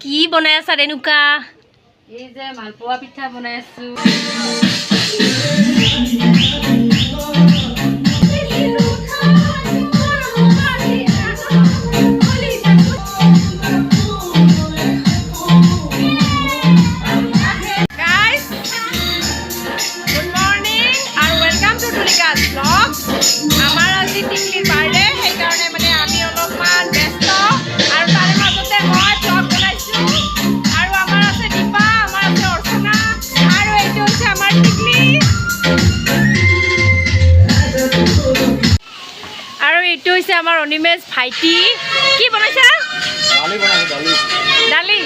কি বনাই আছা ৰেণুকা? এই যে মালপোৱা পিঠা বনাই আছো। আমাৰ আজি টিকলিৰ বাৰ্থডে, সেইকাৰণে মানে আমি অলপমান ব্যস্ত আৰু তাৰে মাজতে মই ব্লগ বনাইছো। আৰু আমাৰ আছে দীপা, আমাৰ আছে অৰ্চনা আৰু এইটো হৈছে আমাৰ টিকলি। আৰু এইটো হৈছে আমাৰ অনিমেষ ভাইটি। কি বনাইছা? দালি বনাইছো, দালি।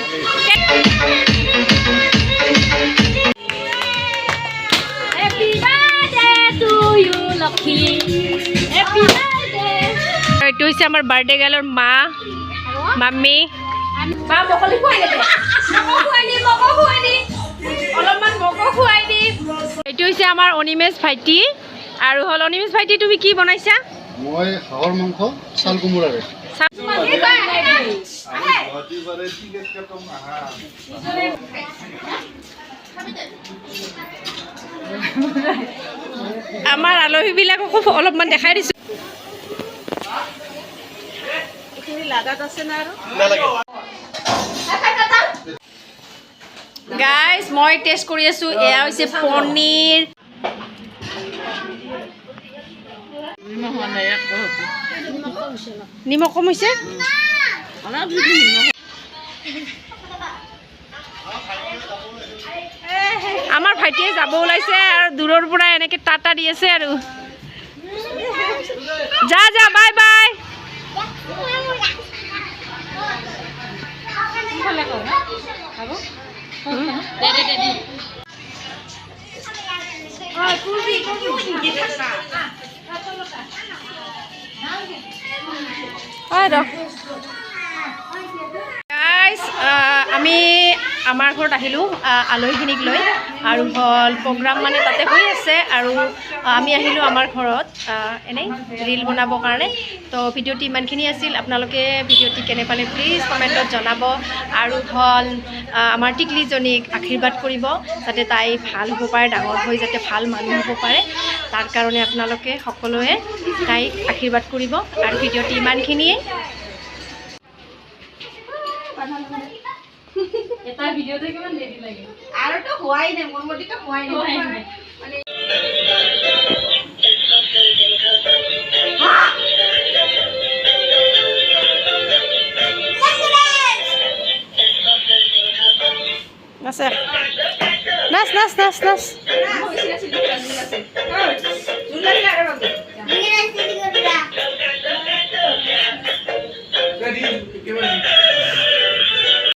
এইটো হৈছে আমাৰ বাৰ্থডে গাৰ্লৰ মা, মাম্মী। এইটো হৈছে আমাৰ অনিমেষ ভাইটি। আৰু হ'ল অনিমেষ ভাইটি, তুমি কি বনাইছা? মই হাঁহৰ মাংস চাল কোমোৰাৰে। আমাৰ আলহীবিলাককো অলপমান দেখাই দিছো। গাইজ, মই টেষ্ট কৰি আছো। এয়া হৈছে পনীৰ। নিমখ কম হৈছে। আমাৰ ভাইটিয়ে যাব ওলাইছে আৰু দূৰৰ পৰা এনেকে টাটা দি আছে আৰু যা যা, বাই বাই। আমি আমাৰ ঘৰত আহিলোঁ আলহীখিনিক লৈ, আৰু হ'ল প্ৰগ্ৰাম মানে তাতে হৈ আছে, আৰু আমি আহিলোঁ আমাৰ ঘৰত এনেই ৰীল বনাবৰ কাৰণে। তো ভিডিঅ'টি ইমানখিনি আছিল। আপোনালোকে ভিডিঅ'টি কেনে পালে প্লিজ কমেণ্টত জনাব, আৰু হ'ল আমাৰ টিকলিজনীক আশীৰ্বাদ কৰিব যাতে তাই ভাল হ'ব পাৰে, ডাঙৰ হৈ যাতে ভাল মানুহ হ'ব পাৰে। তাৰ কাৰণে আপোনালোকে সকলোৱে তাইক আশীৰ্বাদ কৰিব। আৰু ভিডিঅ'টি ইমানখিনিয়ে। এটা ভিডিওতে কিমান দেৰি লাগে? আৰু তো হোৱাই নাই, মোৰ মতেতো হোৱাই নাই মানে। নাচ নাচ নাচ নাচ।